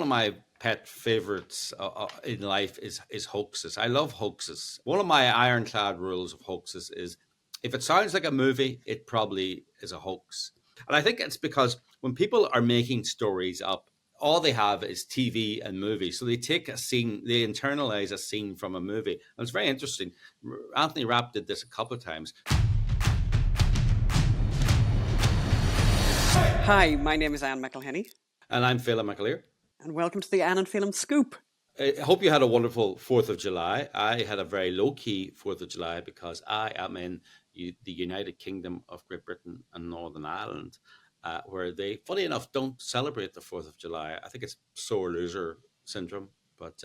one of my pet favorites in life is hoaxes. I love hoaxes. One of my ironclad rules of hoaxes is if it sounds like a movie, it probably is a hoax. And I think it's because when people are making stories up, all they have is TV and movies. So they take a scene, they internalize a scene from a movie. And it's very interesting. Anthony Rapp did this a couple of times. Hi, my name is Anne McElhenney. And I'm 𝘼𝙣𝙘 𝙈𝙘𝙀𝙀. And welcome to the Anne and Phelim Scoop. I hope you had a wonderful 4th of July. I had a very low-key 4th of July because I am in the United Kingdom of Great Britain and Northern Ireland, where they, funny enough, don't celebrate the 4th of July. I think it's sore loser syndrome. But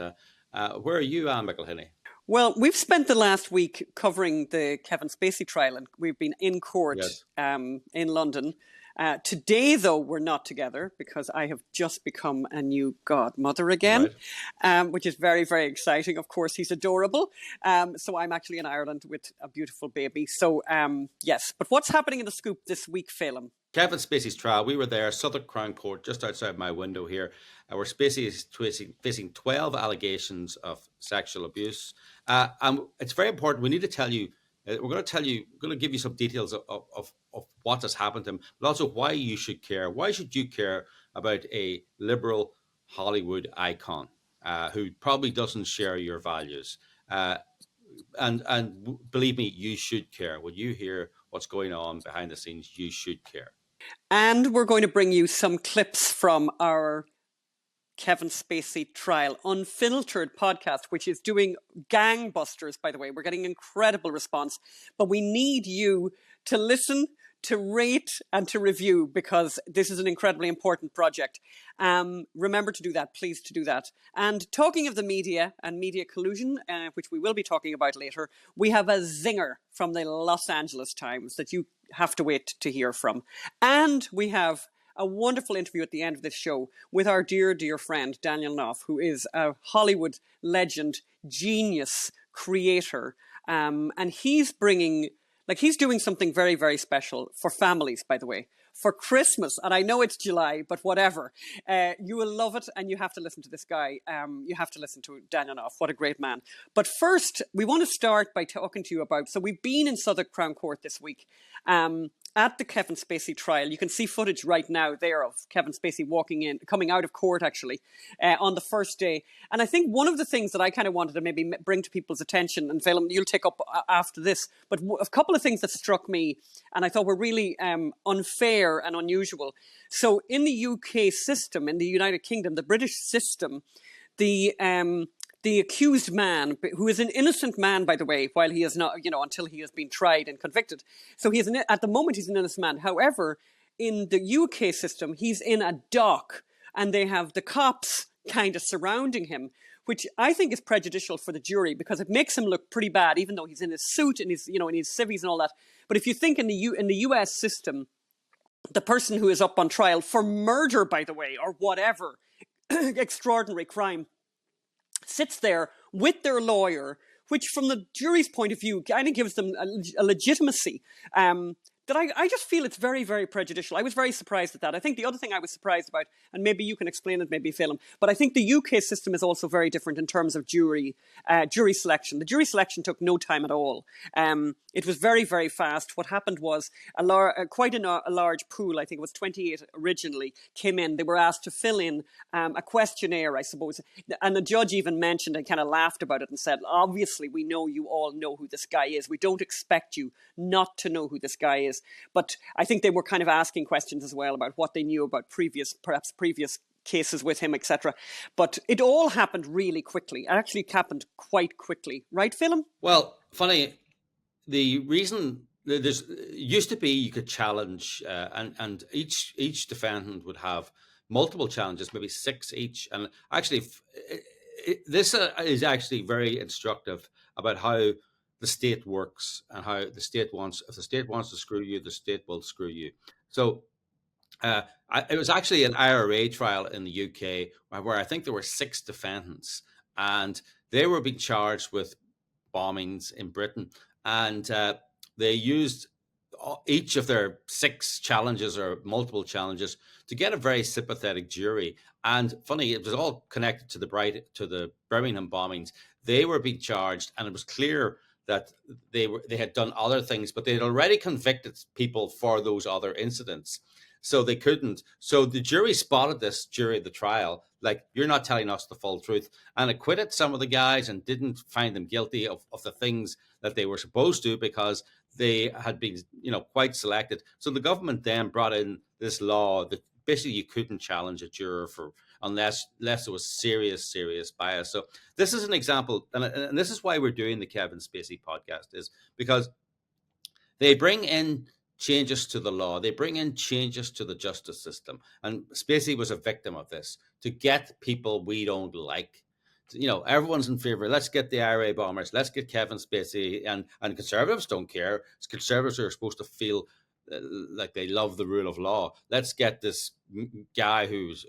where are you, Anne McElhenney? Well, we've spent the last week covering the Kevin Spacey trial, and we've been in court in London. Today, though, we're not together because I have just become a new godmother again, which is very, very exciting. Of course, he's adorable. So I'm actually in Ireland with a beautiful baby. So, yes. But what's happening in the scoop this week, Phelim? Kevin Spacey's trial. We were there, Southwark Crown Court, just outside my window here, where Spacey is facing 12 allegations of sexual abuse. And it's very important. We need to tell you, we're going to give you some details of what has happened to him, but also why you should care. Why should you care about a liberal Hollywood icon who probably doesn't share your values? And believe me, you should care. When you hear what's going on behind the scenes, you should care. And we're going to bring you some clips from our Kevin Spacey Trial Unfiltered podcast, which is doing gangbusters, by the way. We're getting incredible response, but we need you to listen, to rate and to review because this is an incredibly important project. Remember to do that, please to do that. And talking of the media and media collusion, which we will be talking about later, we have a zinger from the Los Angeles Times that you have to wait to hear from. And we have a wonderful interview at the end of this show with our dear, dear friend, Daniel Knauf, who is a Hollywood legend, genius, creator. And he's bringing, he's doing something very, very special for families, by the way, for Christmas. And I know it's July, but whatever. You will love it. And you have to listen to this guy. You have to listen to Daniel Knauf. What a great man. But first, we want to start by talking to you about, so we've been in Southwark Crown Court this week. At the Kevin Spacey trial. You can see footage right now there of Kevin Spacey coming out of court actually, on the first day. And I think one of the things that I kind of wanted to maybe bring to people's attention, and Phelim, you'll take up after this, but a couple of things that struck me and I thought were really unfair and unusual. So in the UK system, in the United Kingdom, the British system, the accused man, who is an innocent man, by the way, while he is not, until he has been tried and convicted. So at the moment, he's an innocent man. However, in the UK system, he's in a dock and they have the cops kind of surrounding him, which I think is prejudicial for the jury because it makes him look pretty bad, even though he's in his suit and he's, in his civvies and all that. But if you think in the US system, the person who is up on trial for murder, by the way, or whatever, extraordinary crime, sits there with their lawyer, which from the jury's point of view kind of gives them a legitimacy that I just feel it's very, very prejudicial. I was very surprised at that. I think the other thing I was surprised about, and maybe you can explain it, maybe Phelim, but I think the UK system is also very different in terms of jury selection. The jury selection took no time at all. It was very, very fast. What happened was quite a large pool, I think it was 28 originally, came in. They were asked to fill in a questionnaire, I suppose. And the judge even mentioned and kind of laughed about it and said, obviously, we know you all know who this guy is. We don't expect you not to know who this guy is. But I think they were kind of asking questions as well about what they knew about previous cases with him, etc. But it all happened really quickly. It actually happened quite quickly. Right, Phelim? Well, funny, the reason there's used to be you could challenge and each defendant would have multiple challenges, maybe 6 each. And actually, this is actually very instructive about how the state works and how the state if the state wants to screw you, the state will screw you. So it was actually an IRA trial in the UK where I think there were 6 defendants and they were being charged with bombings in Britain. And they used each of their 6 challenges or multiple challenges to get a very sympathetic jury. And funny, it was all connected to the Birmingham bombings. They were being charged, and it was clear that they had done other things, but they had already convicted people for those other incidents. So they couldn't. So the jury spotted this during the trial, like, you're not telling us the full truth, and acquitted some of the guys and didn't find them guilty of the things that they were supposed to, because they had been, quite selected. So the government then brought in this law that basically you couldn't challenge a juror unless there was serious bias. So this is an example, and this is why we're doing the Kevin Spacey podcast, is because they bring in changes to the law, they bring in changes to the justice system, and Spacey was a victim of this, to get people we don't like. Everyone's in favor. Let's get the IRA bombers. Let's get Kevin Spacey, and conservatives don't care. Conservatives are supposed to feel like they love the rule of law. Let's get this guy who's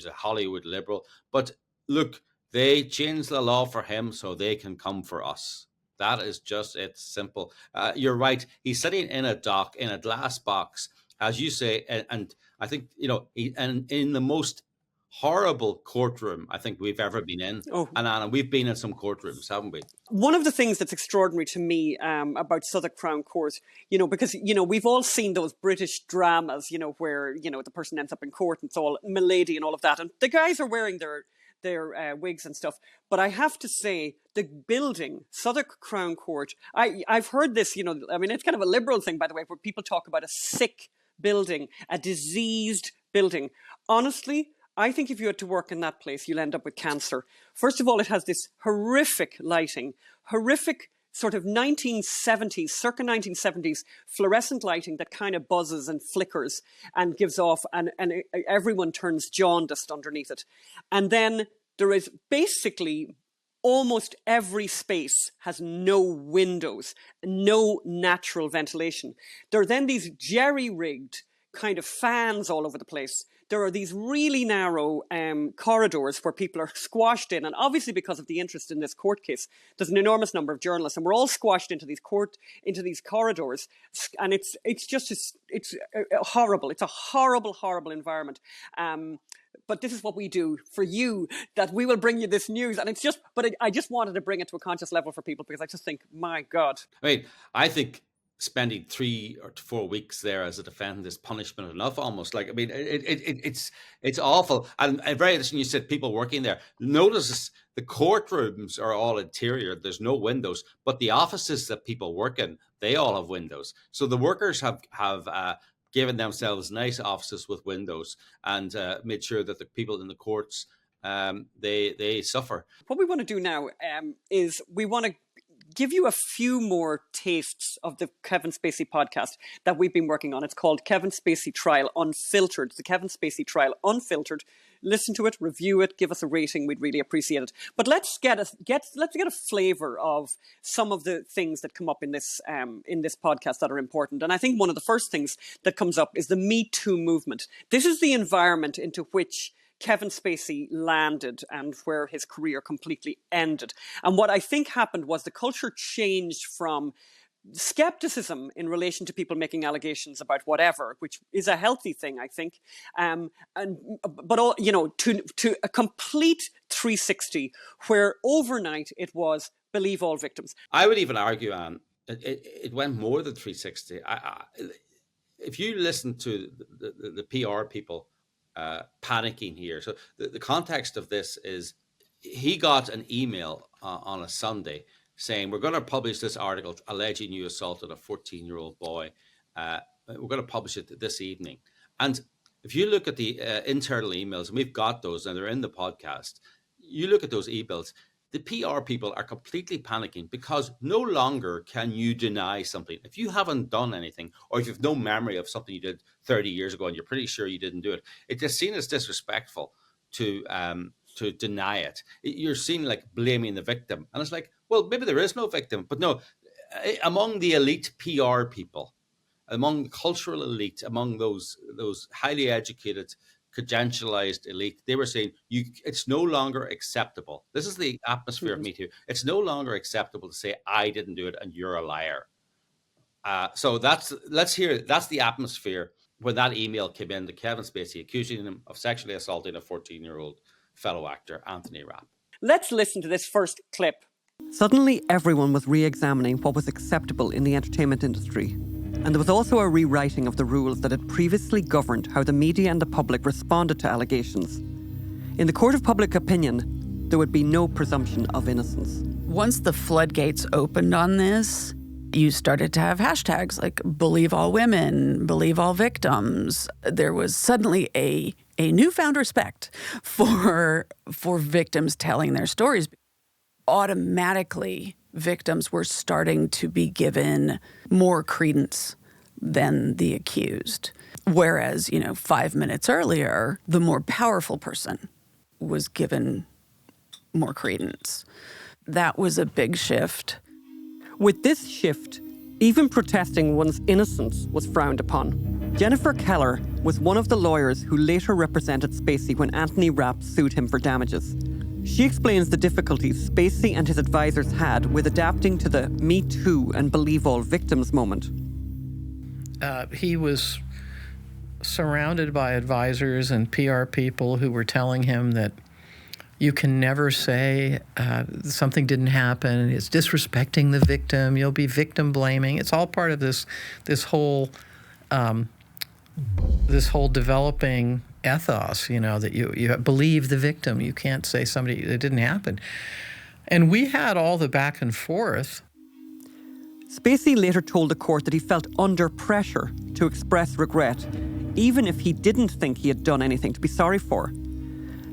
a Hollywood liberal. But look, they changed the law for him so they can come for us. That is just it. Simple. You're right. He's sitting in a dock, in a glass box, as you say, and I think and in the most horrible courtroom I think we've ever been in. Oh. And Anna, we've been in some courtrooms, haven't we? One of the things that's extraordinary to me about Southwark Crown Court, because, we've all seen those British dramas, where, the person ends up in court and it's all milady and all of that. And the guys are wearing their wigs and stuff. But I have to say, the building, Southwark Crown Court, I've heard this, it's kind of a liberal thing, by the way, where people talk about a sick building, a diseased building. Honestly, I think if you had to work in that place, you'll end up with cancer. First of all, it has this horrific lighting, horrific sort of 1970s, circa 1970s fluorescent lighting that kind of buzzes and flickers and gives off, and everyone turns jaundiced underneath it. And then there is basically almost every space has no windows, no natural ventilation. There are then these jerry-rigged kind of fans all over the place. There are these really narrow corridors where people are squashed in. And obviously, because of the interest in this court case, there's an enormous number of journalists, and we're all squashed into these corridors. And it's horrible. It's a horrible environment. But this is what we do for you, that we will bring you this news. And I just wanted to bring it to a conscious level for people, because I just think, my God. I think spending 3 or 4 weeks there as a defendant is punishment enough, almost. It's awful. And very interesting, you said people working there. Notice the courtrooms are all interior. There's no windows, but the offices that people work in, they all have windows. So the workers have given themselves nice offices with windows, and made sure that the people in the courts, they suffer. What we want to do now is we want to give you a few more tastes of the Kevin Spacey podcast that we've been working on. It's called Kevin Spacey Trial Unfiltered. The Kevin Spacey Trial Unfiltered. Listen to it, review it, give us a rating. We'd really appreciate it. But let's get a flavour of some of the things that come up in this podcast that are important. And I think one of the first things that comes up is the Me Too movement. This is the environment into which Kevin Spacey landed and where his career completely ended. And what I think happened was the culture changed from skepticism in relation to people making allegations about whatever, which is a healthy thing, I think, to a complete 360, where overnight it was believe all victims. I would even argue, Anne, it went more than 360. If you listen to the PR people panicking here. So the context of this is, he got an email on a Sunday saying, we're going to publish this article alleging you assaulted a 14-year-old boy. We're going to publish it this evening. And if you look at the internal emails, and we've got those and they're in the podcast, you look at those emails, the PR people are completely panicking, because no longer can you deny something. If you haven't done anything, or if you have no memory of something you did 30 years ago and you're pretty sure you didn't do it, it's just seen as disrespectful to deny it. You're seen like blaming the victim. And it's like, well, maybe there is no victim. But no, among the elite PR people, among the cultural elite, among those highly educated, credentialized elite, they were saying it's no longer acceptable. This is the atmosphere of Me Too. It's no longer acceptable to say I didn't do it and you're a liar. So that's the atmosphere. when that email came in to Kevin Spacey accusing him of sexually assaulting a 14-year-old fellow actor, Anthony Rapp. Let's listen to this first clip. Suddenly, everyone was re-examining what was acceptable in the entertainment industry. And there was also a rewriting of the rules that had previously governed how the media and the public responded to allegations. In the court of public opinion, there would be no presumption of innocence. Once the floodgates opened on this, you started to have hashtags like believe all women, believe all victims. There was suddenly a newfound respect for victims telling their stories. Automatically, victims were starting to be given more credence than the accused. Whereas, 5 minutes earlier, the more powerful person was given more credence. That was a big shift. With this shift, even protesting one's innocence was frowned upon. Jennifer Keller was one of the lawyers who later represented Spacey when Anthony Rapp sued him for damages. She explains the difficulties Spacey and his advisors had with adapting to the Me Too and Believe All Victims moment. He was surrounded by advisors and PR people who were telling him that you can never say something didn't happen. It's disrespecting the victim. You'll be victim blaming. It's all part of this whole developing ethos. That you believe the victim. You can't say it didn't happen. And we had all the back and forth. Spacey later told the court that he felt under pressure to express regret, even if he didn't think he had done anything to be sorry for.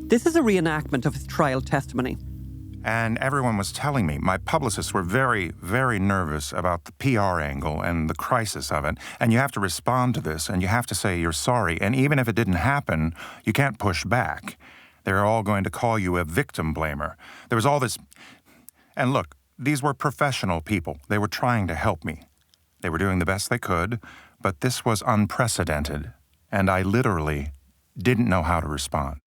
This is a reenactment of his trial testimony. And everyone was telling me, my publicists were very, very nervous about the PR angle and the crisis of it. And you have to respond to this, and you have to say you're sorry. And even if it didn't happen, you can't push back. They're all going to call you a victim blamer. There was all this. And look, these were professional people. They were trying to help me. They were doing the best they could, but this was unprecedented. And I literally didn't know how to respond.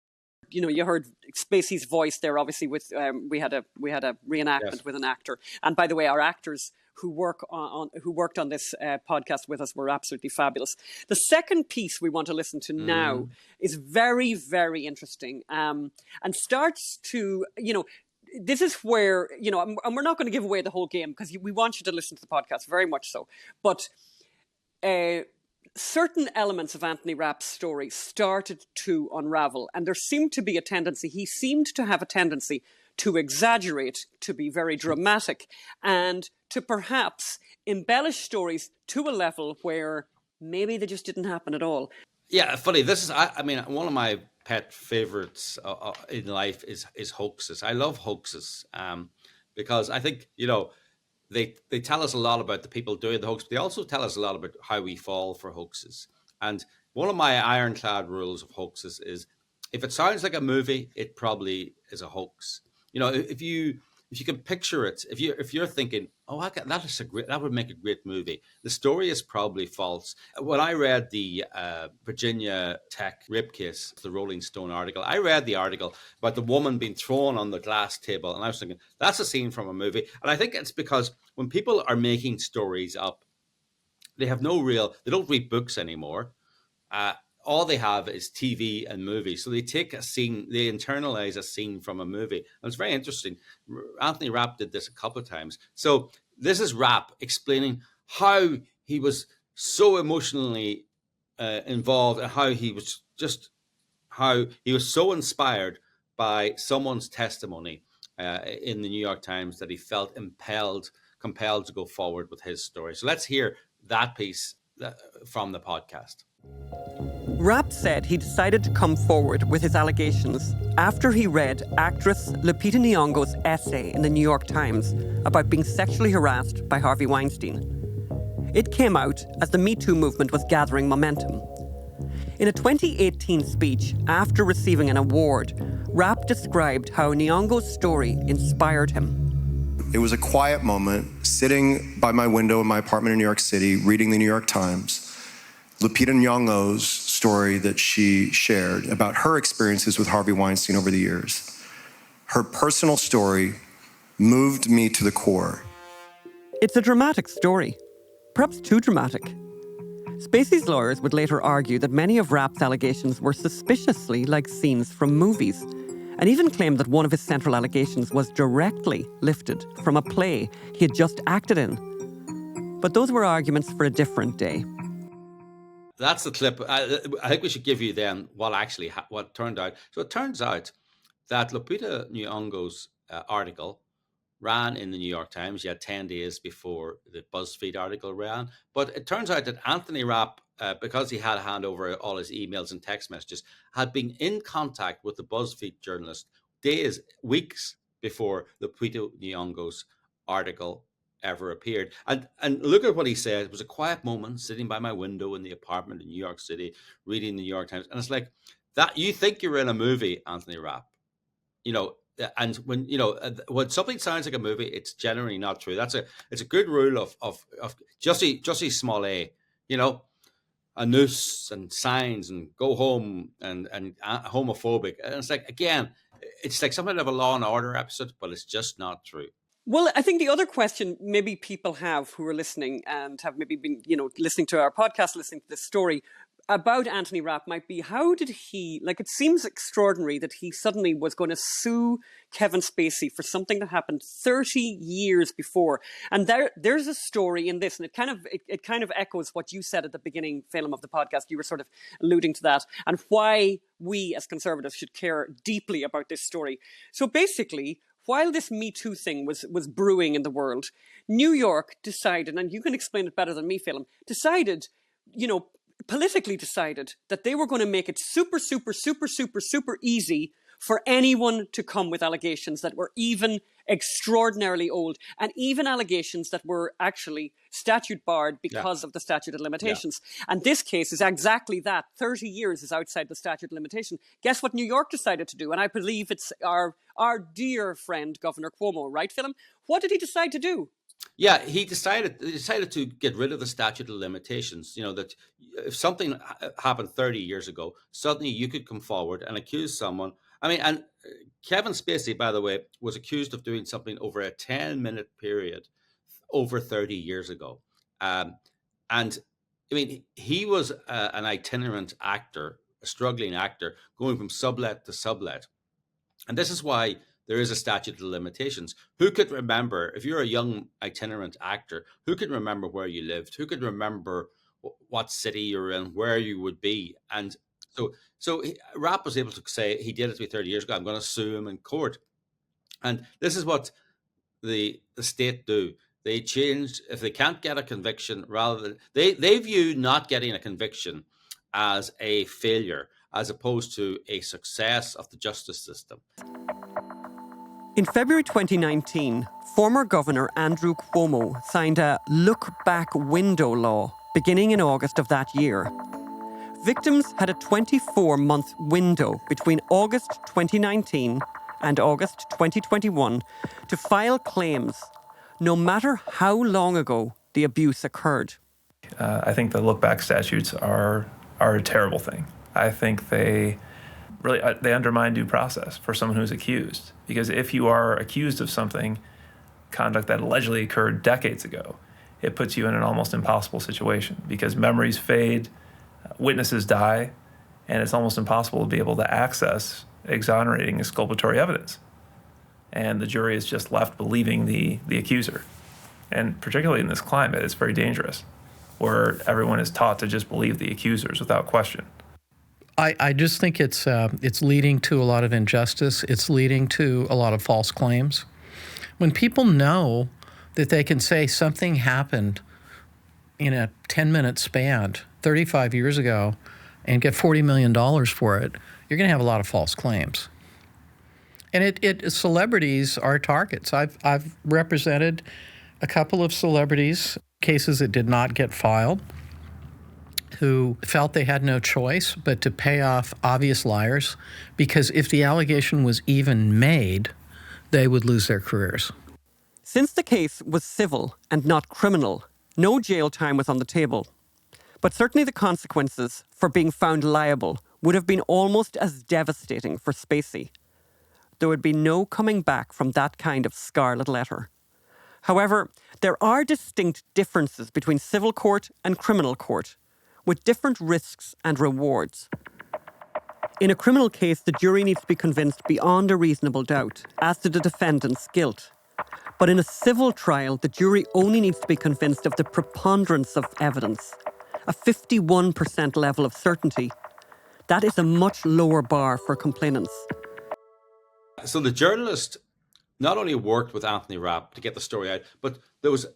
You heard Spacey's voice there. Obviously, with we had a reenactment with an actor. And by the way, our actors who worked on this podcast with us were absolutely fabulous. The second piece we want to listen to now is very, very interesting, and starts to This is where and we're not going to give away the whole game because we want you to listen to the podcast very much so, but. Certain elements of Anthony Rapp's story started to unravel, and there seemed to be a tendency, he seemed to have a tendency to exaggerate, to be very dramatic, and to perhaps embellish stories to a level where maybe they just didn't happen at all. Yeah, funny. This is, one of my pet favorites in life is hoaxes. I love hoaxes because I think, They tell us a lot about the people doing the hoax, but they also tell us a lot about how we fall for hoaxes. And one of my ironclad rules of hoaxes is if it sounds like a movie, it probably is a hoax. If you can picture it, if you're thinking, that would make a great movie, the story is probably false. When I read the Virginia Tech rape case, the Rolling Stone article, I read the article about the woman being thrown on the glass table, and I was thinking, that's a scene from a movie. And I think it's because when people are making stories up, they don't read books anymore. All they have is TV and movies. So they take a scene, they internalize a scene from a movie. And it's very interesting. Anthony Rapp did this a couple of times. So this is Rapp explaining how he was so emotionally involved and how he was so inspired by someone's testimony in the New York Times that he felt compelled to go forward with his story. So let's hear that piece from the podcast. Rapp said he decided to come forward with his allegations after he read actress Lupita Nyong'o's essay in the New York Times about being sexually harassed by Harvey Weinstein. It came out as the Me Too movement was gathering momentum. In a 2018 speech after receiving an award, Rapp described how Nyong'o's story inspired him. It was a quiet moment, sitting by my window in my apartment in New York City, reading the New York Times. Lupita Nyong'o's story that she shared about her experiences with Harvey Weinstein over the years. Her personal story moved me to the core. It's a dramatic story, perhaps too dramatic. Spacey's lawyers would later argue that many of Rapp's allegations were suspiciously like scenes from movies, and even claimed that one of his central allegations was directly lifted from a play he had just acted in. But those were arguments for a different day. That's the clip. I think we should give you then what turned out. So it turns out that Lupita Nyong'o's article ran in the New York Times. You had 10 days before the BuzzFeed article ran. But it turns out that Anthony Rapp, because he had to hand over all his emails and text messages, had been in contact with the BuzzFeed journalist weeks before Lupita Nyong'o's article ever appeared. And look at what he said. It was a quiet moment, sitting by my window in the apartment in New York City, reading the New York Times. And it's like, that you think you're in a movie, Anthony Rapp. And when something sounds like a movie, it's generally not true. It's a good rule of Jussie Smollett, a noose and signs and go home and homophobic. And it's like, again, it's like something of a Law and Order episode, but it's just not true. Well, I think the other question maybe people have who are listening and have maybe been, listening to our podcast, listening to this story about Anthony Rapp might be, how did he, it seems extraordinary that he suddenly was going to sue Kevin Spacey for something that happened 30 years before. And there's a story in this, and it kind of echoes what you said at the beginning, Phelim, of the podcast. You were sort of alluding to that, and why we as conservatives should care deeply about this story. So basically, while this Me Too thing was brewing in the world, New York decided, and you can explain it better than me, Phelim, politically decided that they were going to make it super, super, super, super, super easy for anyone to come with allegations that were even extraordinarily old, and even allegations that were actually statute barred because of the statute of limitations. Yeah. And this case is exactly that. 30 years is outside the statute of limitation. Guess what New York decided to do? And I believe it's our dear friend, Governor Cuomo, right, Phelim? What did he decide to do? Yeah, he decided to get rid of the statute of limitations. That if something happened 30 years ago, suddenly you could come forward and accuse someone. And Kevin Spacey, by the way, was accused of doing something over a 10-minute period over 30 years ago. He was an itinerant actor, a struggling actor, going from sublet to sublet. And this is why there is a statute of limitations. Who could remember, if you're a young itinerant actor, who could remember where you lived? Who could remember what city you're in, where you would be? And so Rapp was able to say he did it to me 30 years ago. I'm going to sue him in court. And this is what the state do. They change, if they can't get a conviction, rather than they view not getting a conviction as a failure, as opposed to a success of the justice system. In February 2019, former Governor Andrew Cuomo signed a look-back window law beginning in August of that year. Victims had a 24-month window between August 2019 and August 2021 to file claims, no matter how long ago the abuse occurred. I think the look-back statutes are a terrible thing. I think they undermine due process for someone who's accused. Because if you are accused of something, conduct that allegedly occurred decades ago, it puts you in an almost impossible situation because memories fade, witnesses die, and it's almost impossible to be able to access exonerating exculpatory evidence. And the jury is just left believing the accuser. And particularly in this climate, it's very dangerous, where everyone is taught to just believe the accusers without question. I just think it's leading to a lot of injustice. It's leading to a lot of false claims. When people know that they can say something happened in a 10-minute span 35 years ago and get $40 million for it, you're going to have a lot of false claims. And celebrities are targets. I've represented a couple of celebrities, cases that did not get filed, who felt they had no choice but to pay off obvious liars, because if the allegation was even made, they would lose their careers. Since the case was civil and not criminal, no jail time was on the table. But certainly the consequences for being found liable would have been almost as devastating for Spacey. There would be no coming back from that kind of scarlet letter. However, there are distinct differences between civil court and criminal court, with different risks and rewards. In a criminal case, the jury needs to be convinced beyond a reasonable doubt as to the defendant's guilt. But in a civil trial, the jury only needs to be convinced of the preponderance of evidence, a 51% level of certainty. That is a much lower bar for complainants. So the journalist not only worked with Anthony Rapp to get the story out, but there was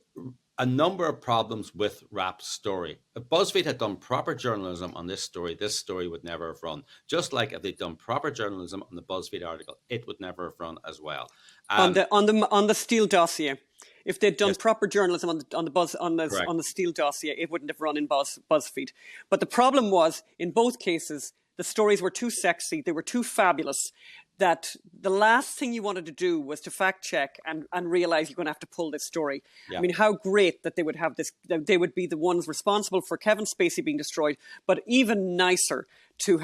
a number of problems with Rapp's story. If BuzzFeed had done proper journalism on this story would never have run. Just like if they'd done proper journalism on the BuzzFeed article, it would never have run as well. On the Steele dossier, if they'd done Yes. proper journalism on the Steele dossier, it wouldn't have run in BuzzFeed. But the problem was, in both cases, the stories were too sexy, they were too fabulous, that the last thing you wanted to do was to fact check and realize you're going to have to pull this story. Yeah. I mean, how great that they would have this, they would be the ones responsible for Kevin Spacey being destroyed, but even nicer to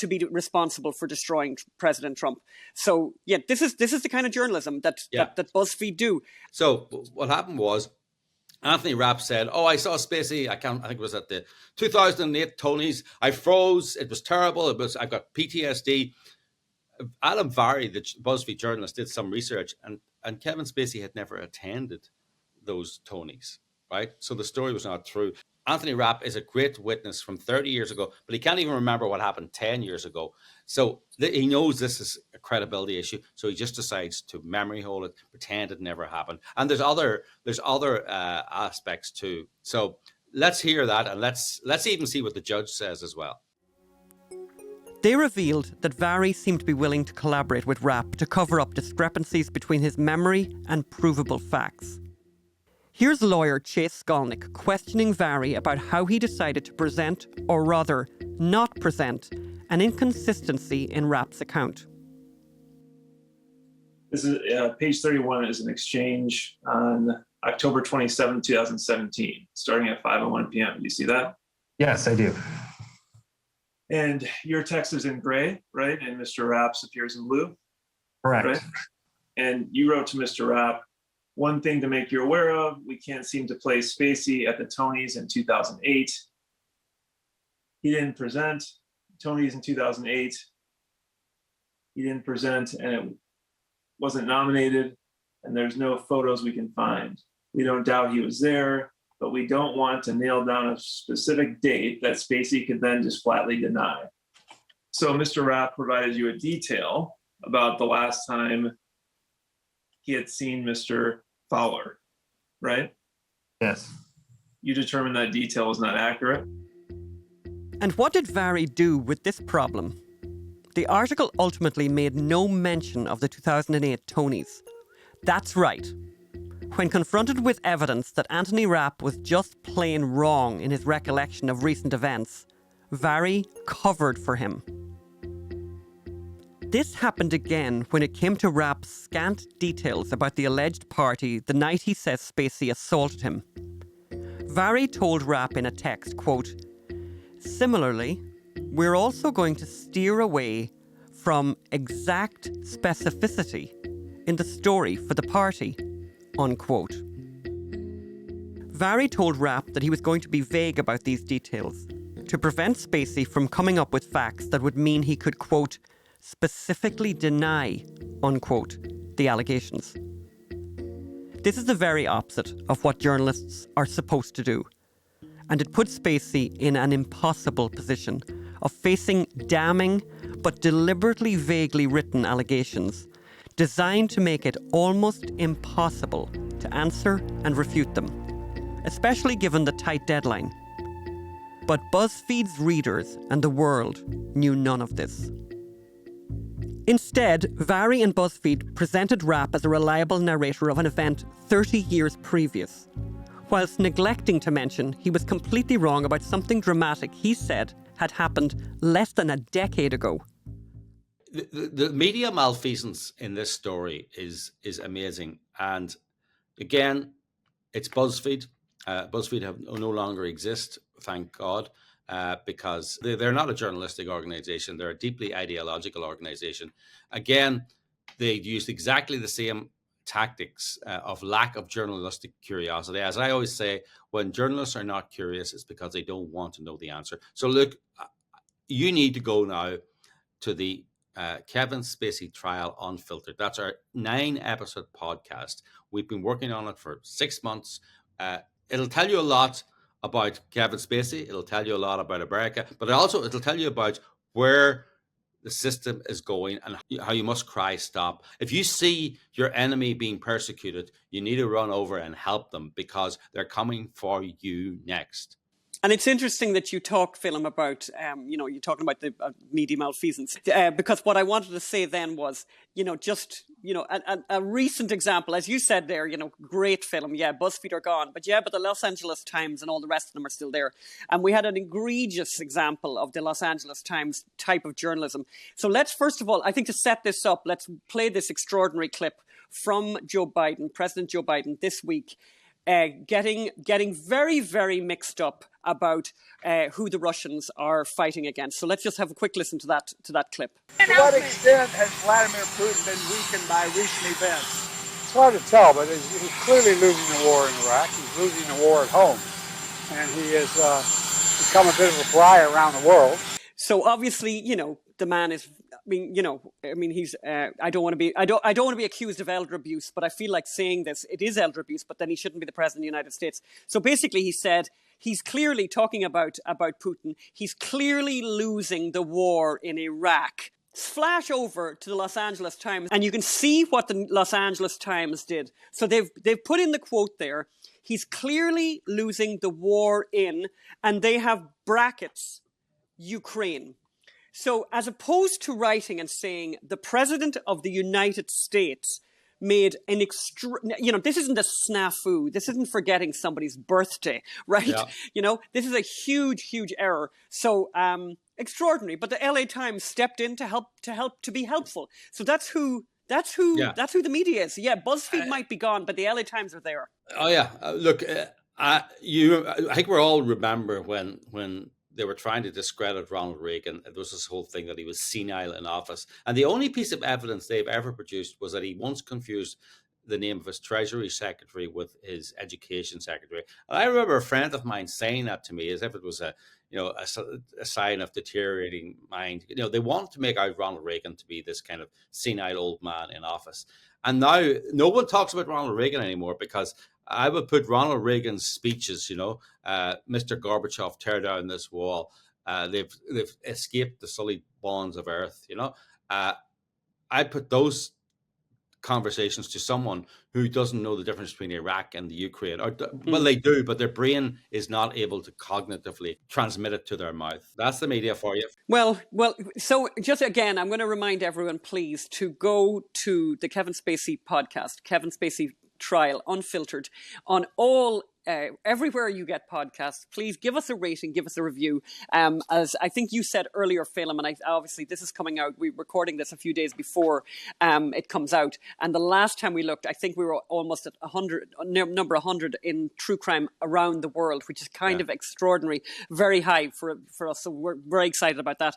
be responsible for destroying President Trump. So yeah, this is the kind of journalism that BuzzFeed do. So what happened was, Anthony Rapp said, I saw Spacey, I think it was at the 2008 Tonys, I froze, it was terrible, I've got PTSD. 𝘼𝙣𝙇𝙇𝙊𝙑, the BuzzFeed journalist, did some research, and Kevin Spacey had never attended those Tonys, right? So the story was not true. Anthony Rapp is a great witness from 30 years ago, but he can't even remember what happened 10 years ago. So he knows this is a credibility issue, so he just decides to memory hole it, pretend it never happened. And there's other aspects too. So let's hear that, and let's even see what the judge says as well. They revealed that 𝙤𝙣 seemed to be willing to collaborate with Rapp to cover up discrepancies between his memory and provable facts. Here's lawyer 𝙁𝙊𝙇 𝙊𝙒 questioning 𝙤𝙣 about how he decided to present, or rather, not present, an inconsistency in Rapp's account. This is page 31 is an exchange on October 27, 2017, starting at 5:01 p.m. Do you see that? Yes, I do. And your text is in gray, right? And Mr. Rapp's appears in blue. Correct. Right? And you wrote to Mr. Rapp, one thing to make you aware of, we can't seem to place Spacey at the Tonys in 2008. He didn't present Tonys in 2008. He didn't present, and it wasn't nominated, and there's no photos we can find. We don't doubt he was there, but we don't want to nail down a specific date that Spacey could then just flatly deny. So Mr. Rapp provided you a detail about the last time he had seen Mr. Fowler, right? Yes. You determined that detail was not accurate. And what did 𝙤𝙣 do with this problem? The article ultimately made no mention of the 2008 Tonys. That's right. When confronted with evidence that Anthony Rapp was just plain wrong in his recollection of recent events, 𝙤𝙣 covered for him. This happened again when it came to Rapp's scant details about the alleged party the night he says Spacey assaulted him. 𝙤𝙣 told Rapp in a text, quote, "Similarly, we're also going to steer away from exact specificity in the story for the party," unquote. 𝙤𝙣 told Rapp that he was going to be vague about these details to prevent Spacey from coming up with facts that would mean he could, quote, "specifically deny," unquote, the allegations. This is the very opposite of what journalists are supposed to do. And it puts Spacey in an impossible position of facing damning but deliberately vaguely written allegations designed to make it almost impossible to answer and refute them, especially given the tight deadline. But BuzzFeed's readers and the world knew none of this. Instead, 𝙤𝙣 and BuzzFeed presented Rapp as a reliable narrator of an event 30 years previous, whilst neglecting to mention he was completely wrong about something dramatic he said had happened less than a decade ago. The media malfeasance in this story is amazing. And again, it's BuzzFeed. BuzzFeed no longer exist, thank God, because they're not a journalistic organization. They're a deeply ideological organization. Again, they used exactly the same tactics of lack of journalistic curiosity. As I always say, when journalists are not curious, it's because they don't want to know the answer. So look, you need to go now to the Kevin Spacey Trial Unfiltered. That's our 9-episode podcast. We've been working on it for 6 months. It'll tell you a lot about Kevin Spacey. It'll tell you a lot about America, but also it'll tell you about where the system is going and how you must cry stop. If you see your enemy being persecuted, you need to run over and help them because they're coming for you next. And it's interesting that you talk, Phelim, about, you're talking about the media malfeasance, because what I wanted to say then was, a recent example, as you said there, great film. Yeah, BuzzFeed are gone. But the Los Angeles Times and all the rest of them are still there. And we had an egregious example of the Los Angeles Times type of journalism. So let's, first of all, I think to set this up, let's play this extraordinary clip from President Joe Biden this week, getting very, very mixed up about who the Russians are fighting against. So let's just have a quick listen to that clip. To what extent has Vladimir Putin been weakened by recent events? It's hard to tell, but he's clearly losing the war in Iraq. He's losing the war at home, and he has become a bit of a fly around the world. So obviously, the man is. He's. I don't want to be accused of elder abuse, but I feel like saying this. It is elder abuse, but then he shouldn't be the president of the United States. So basically, he said he's clearly talking about Putin. He's clearly losing the war in Iraq. Flash over to the Los Angeles Times, and you can see what the Los Angeles Times did. So they've put in the quote there. He's clearly losing the war in, and they have brackets, Ukraine. So as opposed to writing and saying the president of the United States made an this isn't a snafu. This isn't forgetting somebody's birthday, right? Yeah. This is a huge, huge error. So extraordinary. But the LA Times stepped in to be helpful. So that's who the media is. Yeah, BuzzFeed might be gone, but the LA Times are there. Oh yeah, look, I think we all remember when they were trying to discredit Ronald Reagan. There was this whole thing that he was senile in office. And the only piece of evidence they've ever produced was that he once confused the name of his Treasury Secretary with his Education Secretary. And I remember a friend of mine saying that to me as if it was a sign of deteriorating mind. They want to make out Ronald Reagan to be this kind of senile old man in office. And now no one talks about Ronald Reagan anymore because I would put Ronald Reagan's speeches, Mr. Gorbachev, tear down this wall. They've escaped the sullied bonds of earth, I put those conversations to someone who doesn't know the difference between Iraq and the Ukraine. Well, they do, but their brain is not able to cognitively transmit it to their mouth. That's the media for you. Well, so just again, I'm going to remind everyone, please, to go to the Kevin Spacey podcast, Kevin Spacey Trial Unfiltered, on all everywhere you get podcasts. Please give us a rating, give us a review. As I think you said earlier, Phelim, and obviously this is coming out, we're recording this a few days before it comes out. And the last time we looked, I think we were almost at number 100 in true crime around the world, which is kind of extraordinary, very high for us. So we're very excited about that.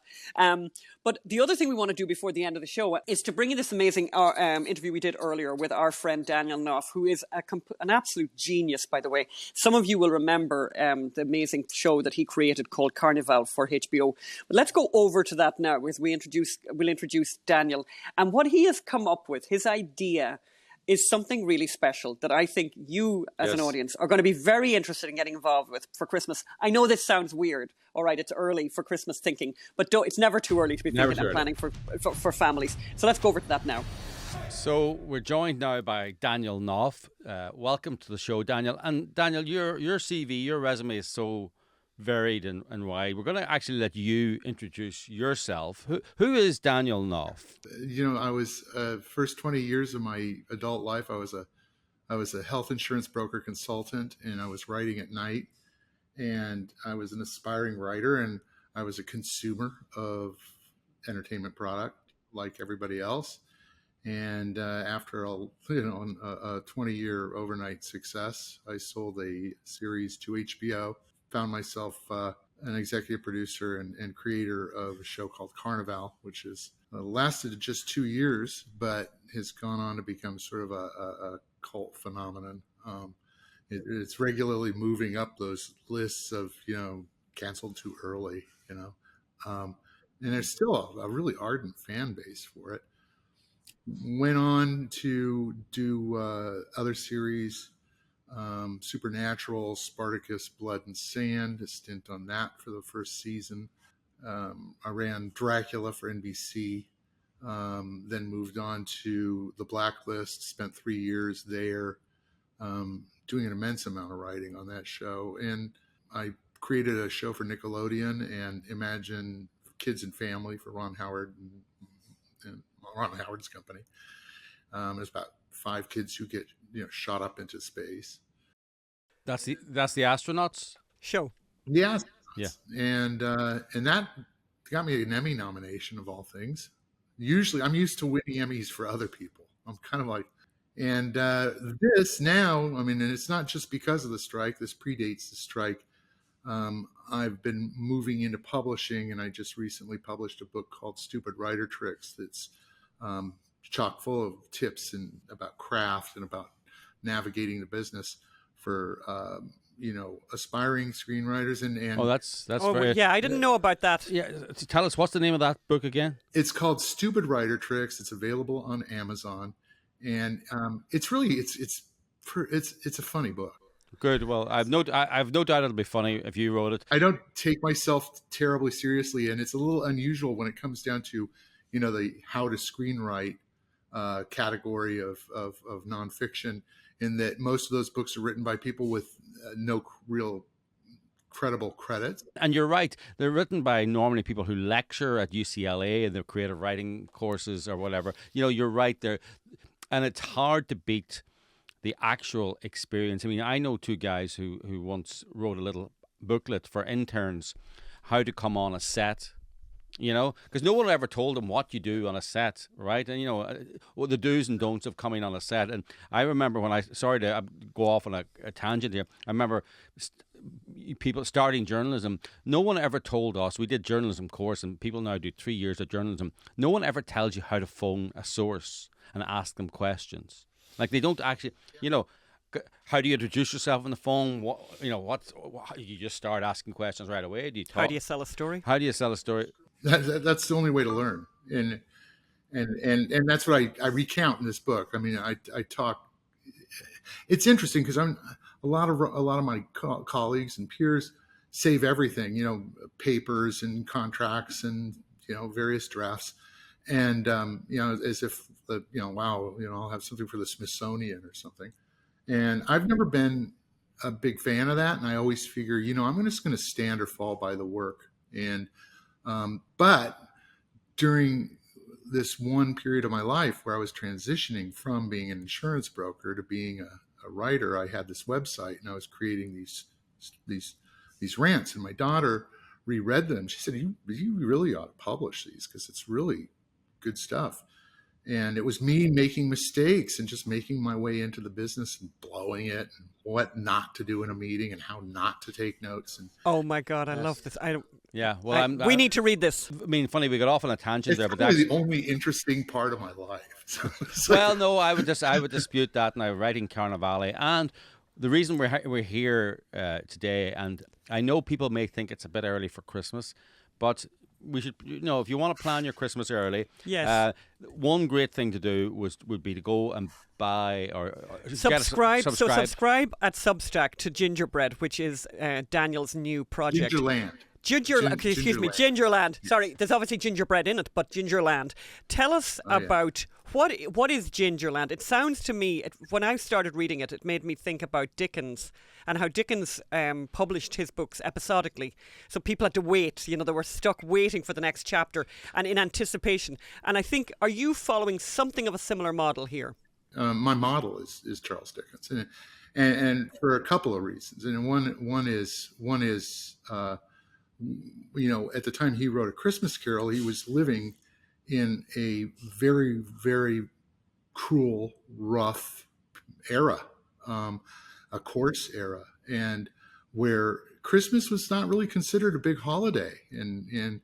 But the other thing we want to do before the end of the show is to bring you this amazing interview we did earlier with our friend Daniel Knauf, who is an absolute genius, by the way. Some of you will remember the amazing show that he created called Carnival for HBO. But let's go over to that now as we'll introduce Daniel. And what he has come up with, his idea, is something really special that I think you as an audience are going to be very interested in getting involved with for Christmas. I know this sounds weird. All right, it's early for Christmas thinking, but it's never too early to be thinking and planning for families. So let's go over to that now. So we're joined now by Daniel Knauf. Welcome to the show, Daniel. And Daniel, your CV, your resume is so varied and wide. We're going to actually let you introduce yourself. Who is Daniel Knauf? I was first 20 years of my adult life, I was a health insurance broker consultant, and I was writing at night. And I was an aspiring writer, and I was a consumer of entertainment product like everybody else. And after a 20-year overnight success, I sold a series to HBO, found myself an executive producer and creator of a show called Carnival, which is lasted just 2 years, but has gone on to become sort of a cult phenomenon. It's regularly moving up those lists of, canceled too early, and there's still a really ardent fan base for it. Went on to do other series, Supernatural, Spartacus, Blood and Sand, a stint on that for the first season. I ran Dracula for NBC, then moved on to The Blacklist, spent 3 years there, doing an immense amount of writing on that show. And I created a show for Nickelodeon and Imagine Kids and Family for Ron Howard and Ron Howard's company. There's about 5 kids who get shot up into space. That's the astronauts show. Yeah, yeah, and that got me an Emmy nomination of all things. Usually, I'm used to winning Emmys for other people. I'm kind of like, and this now, and it's not just because of the strike. This predates the strike. I've been moving into publishing, and I just recently published a book called Stupid Writer Tricks that's chock full of tips and about craft and about navigating the business for aspiring screenwriters and that's very, yeah, I didn't know about that. Yeah, tell us, what's the name of that book again? It's called Stupid Writer Tricks. It's available on Amazon, and it's a funny book. Good. Well, I've no doubt it'll be funny if you wrote it. I don't take myself terribly seriously, and it's a little unusual when it comes down to the how to screenwrite category of nonfiction, in that most of those books are written by people with no real credible credit. And you're right. They're written by normally people who lecture at UCLA in their creative writing courses or whatever. You're right there. And it's hard to beat the actual experience. I know 2 guys who once wrote a little booklet for interns, how to come on a set. Because no one ever told them what you do on a set, right? And, the do's and don'ts of coming on a set. And I remember sorry to go off on a tangent here, I remember people starting journalism, no one ever told us, we did journalism course and people now do 3 years of journalism, no one ever tells you how to phone a source and ask them questions. Like they don't actually, how do you introduce yourself on the phone? You just start asking questions right away? Do you talk? How do you sell a story? How do you sell a story? That's the only way to learn, and that's what I recount in this book. I talk. It's interesting because a lot of my colleagues and peers save everything, papers and contracts and various drafts, and as if I'll have something for the Smithsonian or something. And I've never been a big fan of that, and I always figure, I'm just going to stand or fall by the work. And but during this one period of my life where I was transitioning from being an insurance broker to being a writer, I had this website and I was creating these rants. And my daughter reread them. She said, "You really ought to publish these because it's really good stuff." And it was me making mistakes and just making my way into the business and blowing it, and what not to do in a meeting and how not to take notes. And oh my God, I love this. Yeah, well, we need to read this. Funny, we got off on a tangent there, but that's that's the only interesting part of my life. Well, no, I would dispute that. And I'm writing Carnivale, and the reason we're here today, and I know people may think it's a bit early for Christmas, but we should, if you want to plan your Christmas early, yes. One great thing to do would be to go and buy or subscribe. So subscribe at Substack to Gingerbread, which is Daniel's new project. Gingerland. Gingerland. Sorry, there's obviously gingerbread in it, but Gingerland. Tell us about what is Gingerland. It sounds to me, when I started reading it, it made me think about Dickens and how Dickens published his books episodically. So people had to wait, they were stuck waiting for the next chapter and in anticipation. And I think, are you following something of a similar model here? My model is Charles Dickens, and for a couple of reasons. And one is at the time he wrote A Christmas Carol, he was living in a very, very cruel, rough era, a coarse era, and where Christmas was not really considered a big holiday. And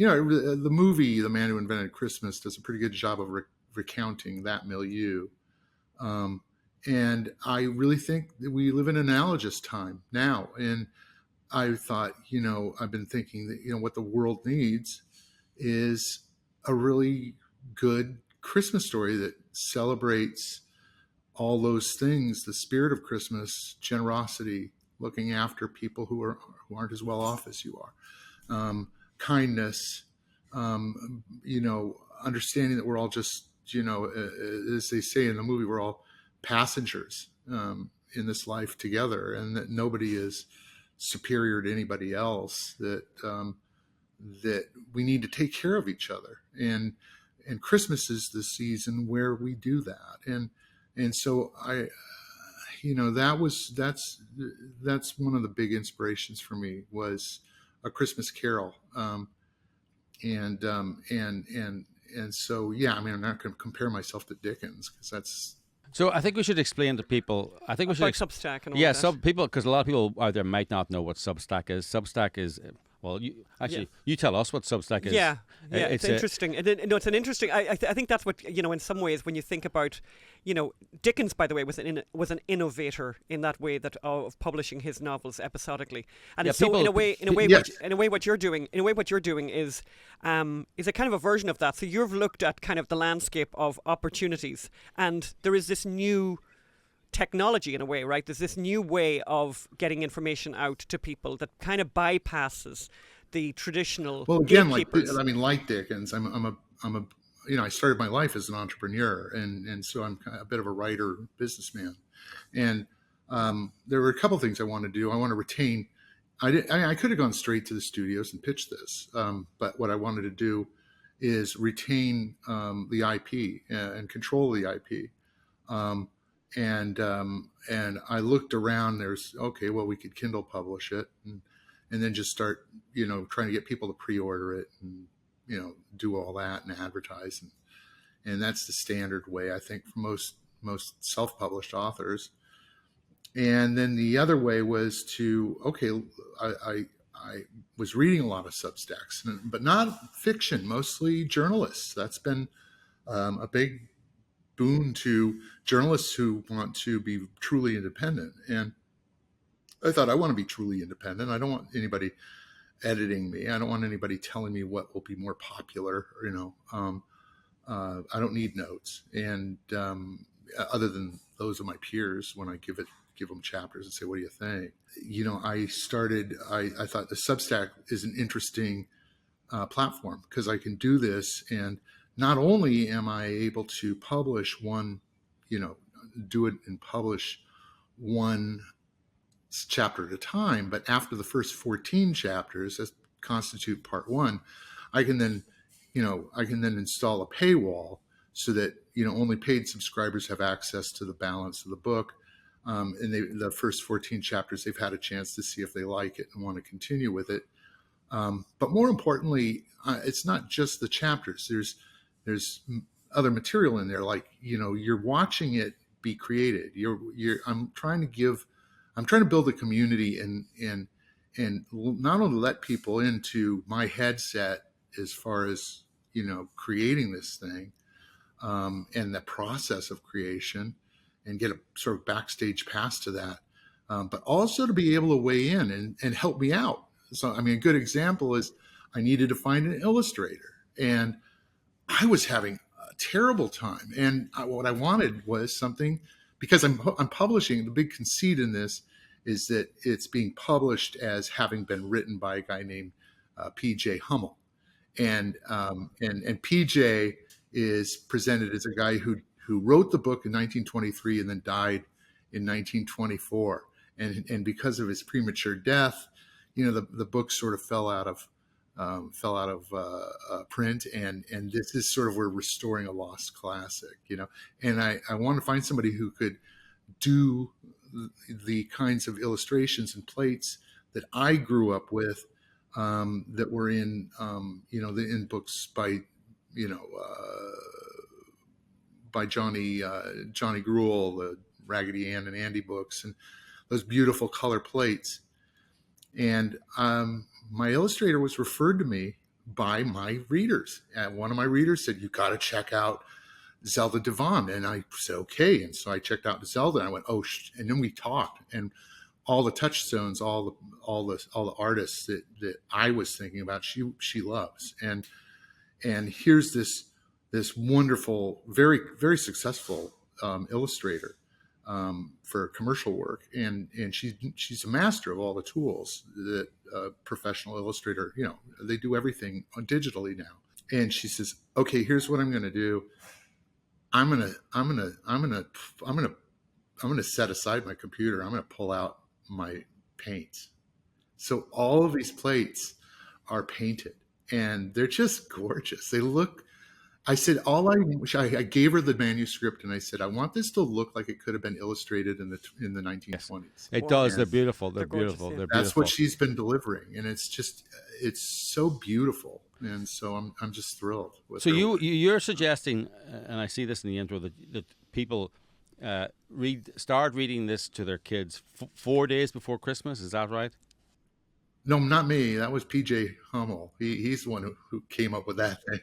the movie The Man Who Invented Christmas does a pretty good job of recounting that milieu. And I really think that we live in an analogous time now. And I thought, I've been thinking that, what the world needs is a really good Christmas story that celebrates all those things, the spirit of Christmas, generosity, looking after people who aren't as well off as you are, kindness, understanding that we're all just, as they say in the movie, we're all passengers in this life together, and that nobody is superior to anybody else, that we need to take care of each other. And Christmas is the season where we do that. And so that's one of the big inspirations for me, was A Christmas Carol. And so, yeah, I mean, I'm not going to compare myself to Dickens, because that's... So I think we should explain to people. I think we should Substack and all yeah, that. some people, because a lot of people out there might not know what Substack is. Substack is, well, you tell us what Substack is. Yeah, it's interesting. It's an interesting. I think that's what, in some ways, when you think about, Dickens, by the way, was an innovator in that way, that of publishing his novels episodically. And Yeah, so people- in a way, what you're doing is a kind of a version of that. So you've looked at kind of the landscape of opportunities, and there is this new technology, in a way, right? There's this new way of getting information out to people that kind of bypasses the traditional gatekeepers. Like Dickens, I started my life as an entrepreneur, and so I'm kind of a bit of a writer, businessman, and there were a couple things I wanted to do. I want to retain. I could have gone straight to the studios and pitched this, but what I wanted to do is retain the IP and control the IP. And I looked around. We could Kindle publish it, and then just start, trying to get people to pre-order it, and do all that and advertise, and that's the standard way, I think, for most self-published authors. And then the other way was I was reading a lot of Substacks, but not fiction, mostly journalists. That's been a big boon to journalists who want to be truly independent. And I thought, I want to be truly independent. I don't want anybody editing me. I don't want anybody telling me what will be more popular. I don't need notes. And other than those of my peers, when I give them chapters and say, what do you think? I thought the Substack is an interesting platform, because I can do this, and not only am I able to publish do it and publish one chapter at a time, but after the first 14 chapters that constitute part one, I can then install a paywall, so that only paid subscribers have access to the balance of the book. And the first 14 chapters, they've had a chance to see if they like it and want to continue with it. But more importantly, it's not just the chapters. There's other material in there, like, you're watching it be created. I'm trying to build a community and not only let people into my headset as far as, creating this thing, and the process of creation, and get a sort of backstage pass to that, but also to be able to weigh in and help me out. So, a good example is, I needed to find an illustrator, and I was having a terrible time. And what I wanted was something, because I'm publishing, the big conceit in this is that it's being published as having been written by a guy named P.J. Hummel. And P.J. is presented as a guy who wrote the book in 1923 and then died in 1924. And because of his premature death, the book sort of fell out of print, and this is sort of, we're restoring a lost classic, and I want to find somebody who could do the kinds of illustrations and plates that I grew up with, that were in in books by Johnny Gruelle, the Raggedy Ann and Andy books, and those beautiful color plates. And my illustrator was referred to me by my readers. And one of my readers said, "You got to check out Zelda Devon." And I said, okay. And so I checked out Zelda, and I went, oh, and then we talked, and all the touchstones, all the artists that I was thinking about, she loves. And here's this wonderful, very, very successful illustrator for commercial work. And she's a master of all the tools that a professional illustrator, they do everything digitally now. And she says, okay, here's what I'm going to do. I'm gonna set aside my computer. I'm gonna pull out my paints. So all of these plates are painted, and they're just gorgeous. They look. I said, I gave her the manuscript, and I said, I want this to look like it could have been illustrated in the 1920s. It does. They're beautiful. They're beautiful. Gorgeous, yeah. They're That's beautiful. what she's been delivering, and it's so beautiful. And so I'm just thrilled with So her. you're suggesting, and I see this in the intro, that people start reading this to their kids 4 days before Christmas. Is that right? No, not me. That was PJ Hummel. He's the one who came up with that thing.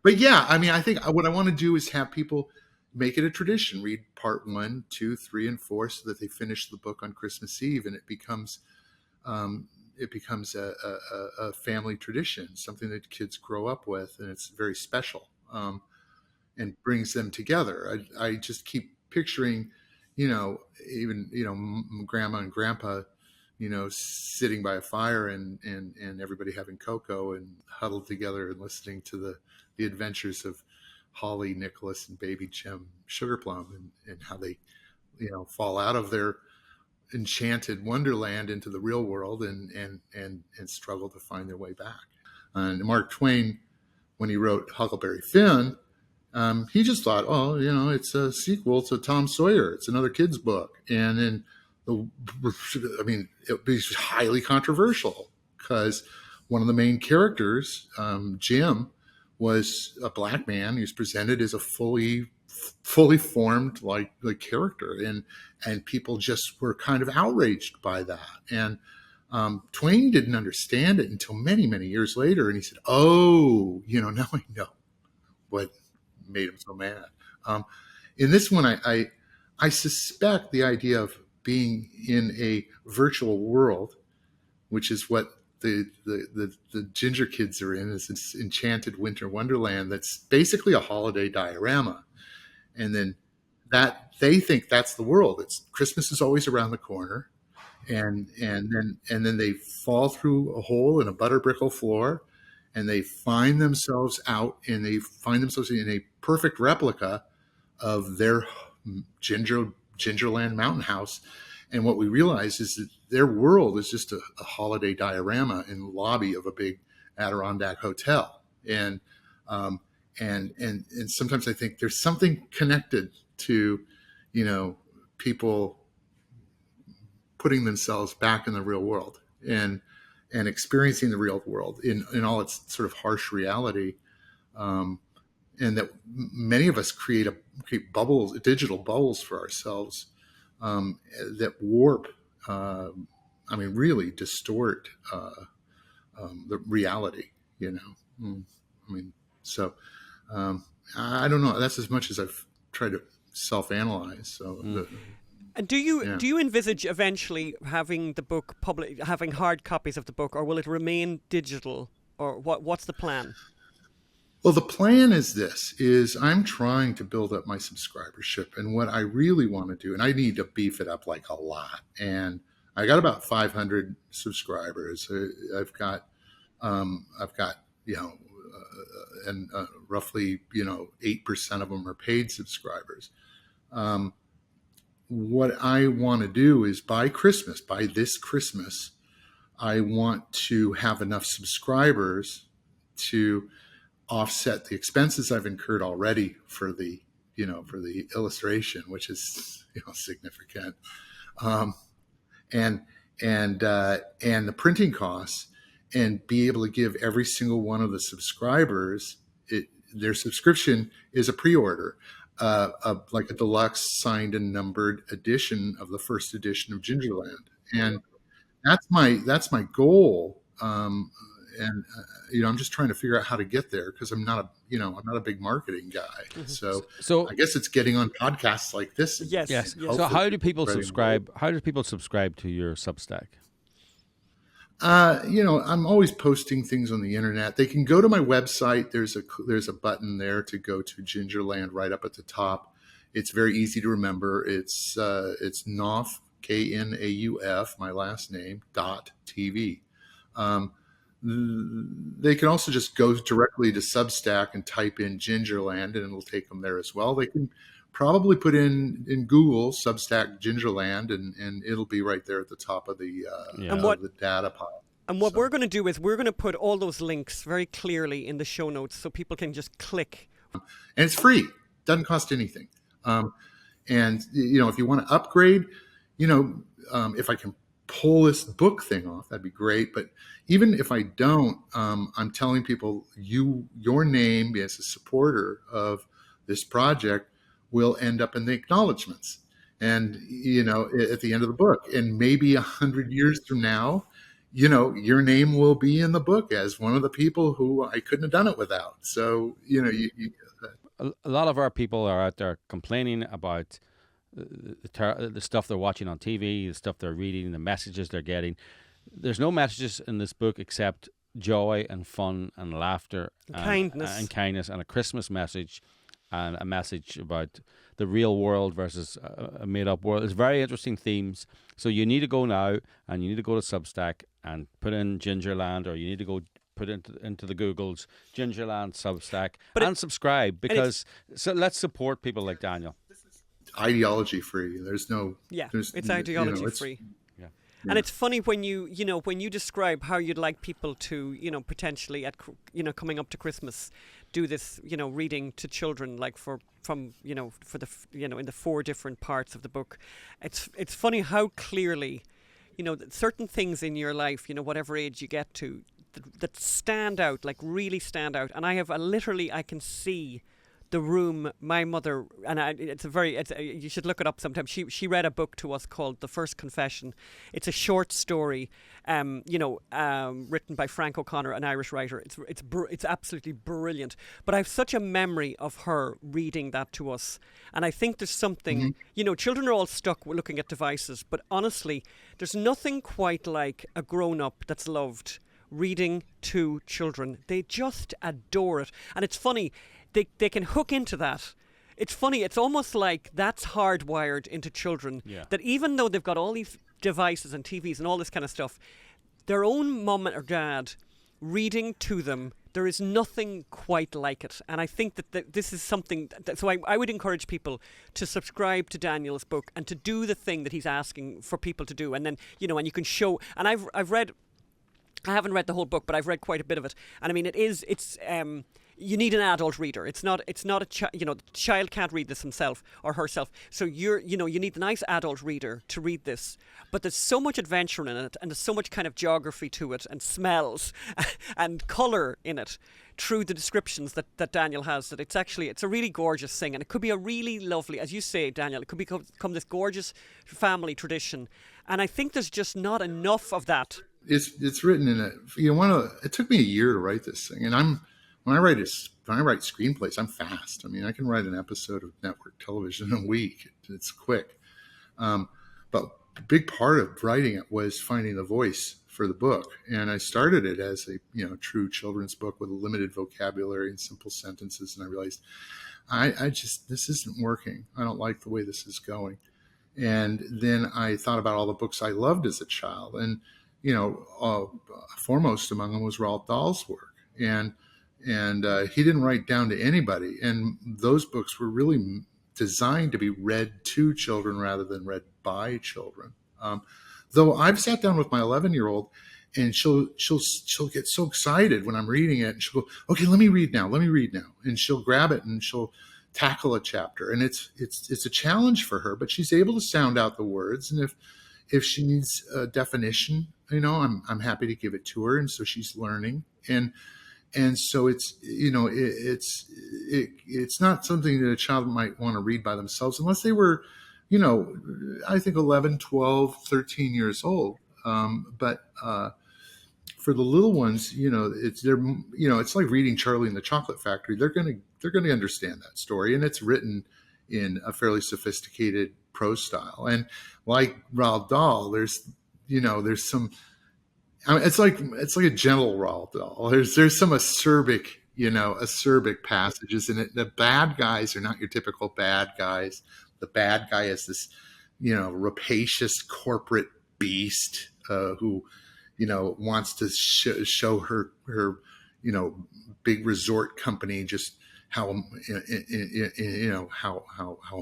But yeah, I mean, I think what I want to do is have people make it a tradition. Read part 1, 2, 3, and 4 so that they finish the book on Christmas Eve, and it becomes a family tradition, something that kids grow up with, and it's very special, and brings them together. I just keep picturing, even grandma and grandpa, sitting by a fire and everybody having cocoa and huddled together and listening to the adventures of Holly, Nicholas, and baby Jim Sugarplum, and how they, fall out of their enchanted wonderland into the real world and struggle to find their way back. And Mark Twain, when he wrote Huckleberry Finn, he just thought, it's a sequel to Tom Sawyer. It's another kid's book. And then it was highly controversial because one of the main characters, Jim, was a black man. He was presented as a fully formed like character, and people just were kind of outraged by that. And Twain didn't understand it until many, many years later. And he said, oh, now I know what made him so mad. In this one, I suspect the idea of being in a virtual world, which is what the ginger kids are in, is this enchanted winter wonderland that's basically a holiday diorama. And then that they think that's the world. It's Christmas is always around the corner, and then they fall through a hole in a butterbrickle floor, and they find themselves out, and they find themselves in a perfect replica of their Gingerland mountain house. And what we realize is that their world is just a holiday diorama in the lobby of a big Adirondack hotel. And sometimes I think there's something connected to, people putting themselves back in the real world and experiencing the real world in all its sort of harsh reality. And that many of us create bubbles, digital bubbles for ourselves, that warp, really distort the reality, So I don't know. That's as much as I've tried to self-analyze. So, And do you envisage eventually having the book having hard copies of the book, or will it remain digital, or what's the plan? Well, the plan is I'm trying to build up my subscribership, and what I really want to do, and I need to beef it up like a lot. And I got about 500 subscribers. I've got roughly 8% of them are paid subscribers. What I want to do is by this Christmas, I want to have enough subscribers to offset the expenses I've incurred already for the illustration, which is significant, and the printing costs, and be able to give every single one of the subscribers their subscription is a pre-order, like a deluxe signed and numbered edition of the first edition of Gingerland, and that's my goal. I'm just trying to figure out how to get there because I'm not a big marketing guy. So I guess it's getting on podcasts like this. Yes. So how do people subscribe? How do people subscribe to your Substack? I'm always posting things on the internet. They can go to my website. There's a button there to go to Gingerland right up at the top. It's very easy to remember. It's Knauf, Knauf, my last name, .tv. They can also just go directly to Substack and type in Gingerland, and it'll take them there as well. They can probably put in Google Substack Gingerland, and it'll be right there at the top of the the data pile. And what we're going to do is we're going to put all those links very clearly in the show notes so people can just click. And it's free. Doesn't cost anything. And if you want to upgrade, if I can pull this book thing off, that'd be great. But even if I don't, I'm telling people your name as a supporter of this project will end up in the acknowledgments and, at the end of the book. And maybe 100 years from now, your name will be in the book as one of the people who I couldn't have done it without. So, a lot of our people are out there complaining about the stuff they're watching on TV, the stuff they're reading, the messages they're getting. There's no messages in this book except joy and fun and laughter and kindness and a Christmas message and a message about the real world versus a made-up world. It's very interesting themes. So you need to go now and you need to go to Substack and put in Gingerland, or you need to go put into the Googles Gingerland Substack and subscribe, because so let's support people like Daniel. Ideology free. It's ideology free. And it's funny when you describe how you'd like people to, potentially coming up to Christmas, do this, reading to children, like in the 4 different parts of the book. It's funny how clearly, certain things in your life, whatever age you get to, that stand out, like really stand out. And I can see the room my mother, and you should look it up sometime. She read a book to us called The First Confession. It's a short story, written by Frank O'Connor, an Irish writer. It's absolutely brilliant. But I have such a memory of her reading that to us, and I think there's something. Children are all stuck looking at devices, but honestly, there's nothing quite like a grown-up that's loved reading to children. They just adore it, and it's funny. They can hook into that. It's funny. It's almost like that's hardwired into children. Yeah. That even though they've got all these devices and TVs and all this kind of stuff, their own mum or dad reading to them, there is nothing quite like it. And I think that this is something. So I would encourage people to subscribe to Daniel's book and to do the thing that he's asking for people to do. And then, and you can show. And I've read. I haven't read the whole book, but I've read quite a bit of it. And I mean, you need an adult reader. It's not a the child can't read this himself or herself. So you need a nice adult reader to read this. But there's so much adventure in it, and there's so much kind of geography to it, and smells and color in it through the descriptions that Daniel has, that it's a really gorgeous thing. And it could be a really lovely, as you say, Daniel, it could become this gorgeous family tradition. And I think there's just not enough of that. It's written in it took me a year to write this thing, and when I write screenplays, I'm fast. I mean, I can write an episode of network television in a week. It's quick. But a big part of writing it was finding the voice for the book. And I started it as a true children's book with a limited vocabulary and simple sentences. And I realized this isn't working. I don't like the way this is going. And then I thought about all the books I loved as a child. And, foremost among them was Roald Dahl's work. And he didn't write down to anybody. And those books were really designed to be read to children rather than read by children. Though I've sat down with my 11-year-old, and she'll get so excited when I'm reading it, and she'll go, "Okay, let me read now. And she'll grab it and she'll tackle a chapter. And it's a challenge for her, but she's able to sound out the words. And if she needs a definition, I'm happy to give it to her. And so she's learning. And so it's not something that a child might want to read by themselves unless they were, I think 11, 12, 13 years old. But for the little ones, it's like reading Charlie and the Chocolate Factory. They're gonna understand that story, and it's written in a fairly sophisticated prose style. And like Roald Dahl, there's some. I mean, it's like a gentle Roald Dahl. There's some acerbic passages in it. The bad guys are not your typical bad guys. The bad guy is this, rapacious corporate beast who, wants to show her big resort company just how how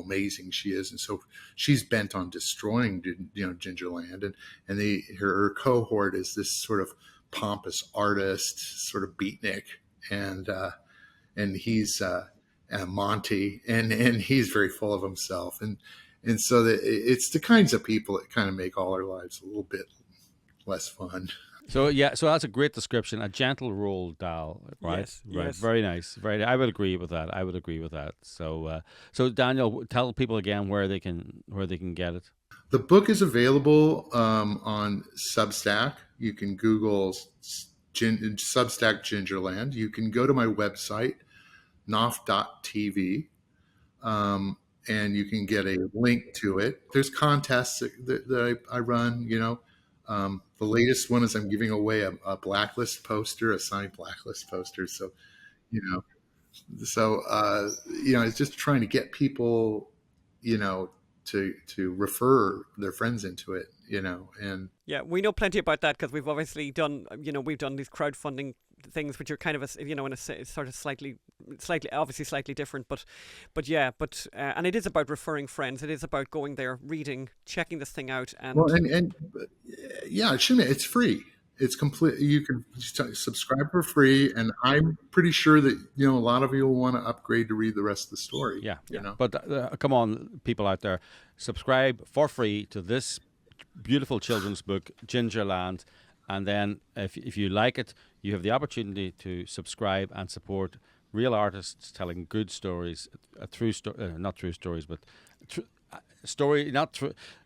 amazing she is, and so she's bent on destroying Gingerland, and her cohort is this sort of pompous artist, sort of beatnik, and he's Monty, and he's very full of himself, and so it's the kinds of people that kind of make all our lives a little bit less fun. So that's a great description. A gentle Roald Dahl, right? Yes, right. yes. Very nice. I would agree with that. So Daniel, tell people again where they can get it. The book is available on Substack. You can Google Substack Gingerland. You can go to my website, knauf.tv, and you can get a link to it. There's contests that I run, the latest one is I'm giving away a blacklist poster, a signed blacklist poster. So, it's just trying to get people, to refer their friends into it, and Yeah, we know plenty about that because we've obviously done, we've done these crowdfunding things which are kind of in a sort of slightly obviously slightly different, but and it is about referring friends. It is about going there, reading, checking this thing out, and it's free. It's complete. You can subscribe for free, and I'm pretty sure that a lot of you will want to upgrade to read the rest of the story. Yeah. But come on, people out there, subscribe for free to this beautiful children's book, Gingerland, and then if you like it, you have the opportunity to subscribe and support real artists telling good stories, true story, not true stories, but story, not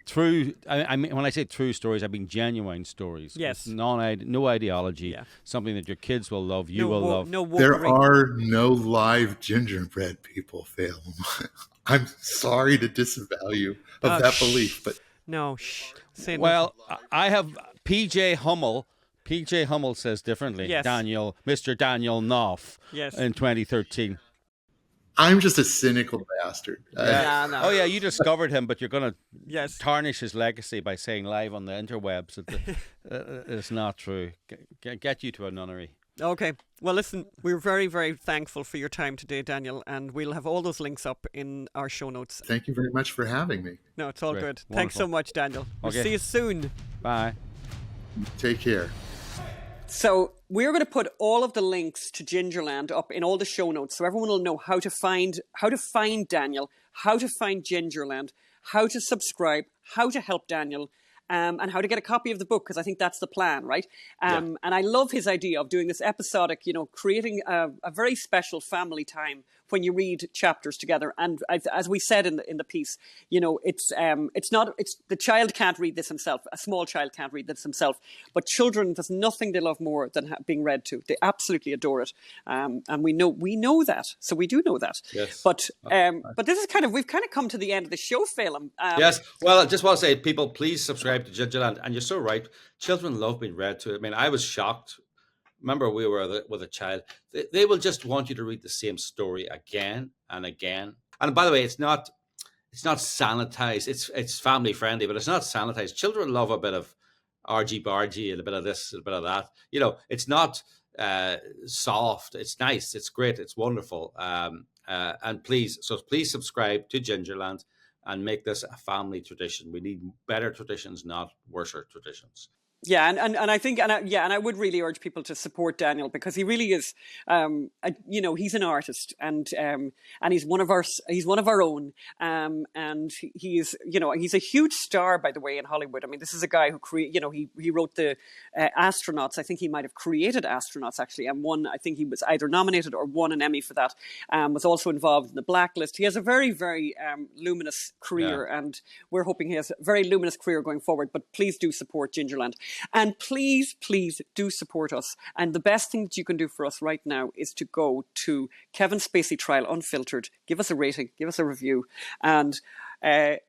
true. I mean, when I say true stories, I mean genuine stories. Yes. No ideology. Yeah. Something that your kids will love, you will love. There are no live gingerbread people, Phil. I'm sorry to disavow you of that belief, but no. Well, I have PJ Hummel. PJ Hummel says differently. Yes. Mr. Daniel Knauf. Yes. In 2013. I'm just a cynical bastard. No. Oh yeah, you discovered him, but you're going to tarnish his legacy by saying live on the interwebs that it's not true. Get you to a nunnery. Okay. Well, listen, we're very, very thankful for your time today, Daniel, and we'll have all those links up in our show notes. Thank you very much for having me. No, it's all Great. good. Wonderful. Thanks so much, Daniel. We'll see you soon. Bye. Take care. So we're going to put all of the links to Gingerland up in all the show notes, so everyone will know how to find Daniel, how to find Gingerland, how to subscribe, how to help Daniel, and how to get a copy of the book, because I think that's the plan, right? And I love his idea of doing this episodic, creating a very special family time when you read chapters together. And as we said in the piece, it's the child can't read this himself. A small child can't read this himself, but children, there's nothing they love more than being read to. They absolutely adore it, and we know that. So we do know that. Yes. But this is we've kind of come to the end of the show, Phelim. Yes. Well, I just want to say, people, please subscribe to Gingerland, and you're so right. Children love being read to. I mean, I was shocked. Remember, we were with a child. They will just want you to read the same story again and again. And by the way, it's not sanitized. It's family friendly, but it's not sanitized. Children love a bit of argy-bargy and a bit of this, and a bit of that. It's not soft. It's nice. It's great. It's wonderful. And please subscribe to Gingerland and make this a family tradition. We need better traditions, not worser traditions. Yeah, and I think and I would really urge people to support Daniel, because he really is, he's an artist, and he's one of our own, and he's a huge star, by the way, in Hollywood. I mean, this is a guy who he wrote the Astronauts. I think he might have created Astronauts, actually, and I think he was either nominated or won an Emmy for that. Was also involved in The Blacklist. He has a very, very luminous career, and we're hoping he has a very luminous career going forward. But please do support Gingerland. And please, please do support us. And the best thing that you can do for us right now is to go to Kevin Spacey Trial Unfiltered. Give us a rating, give us a review, and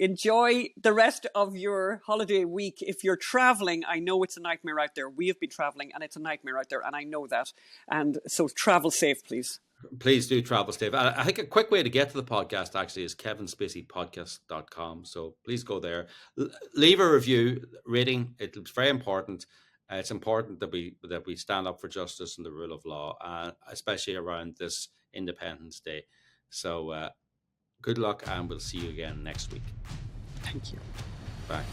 enjoy the rest of your holiday week. If you're traveling, I know it's a nightmare out there. We have been traveling and it's a nightmare out there, and I know that. And so travel safe, please. Please do travel safe. I think a quick way to get to the podcast actually is kevinspaceypodcast.com. So please go there. Leave a review, rating. It's very important. It's important that we stand up for justice and the rule of law, especially around this Independence Day. So good luck, and we'll see you again next week. Thank you. Bye.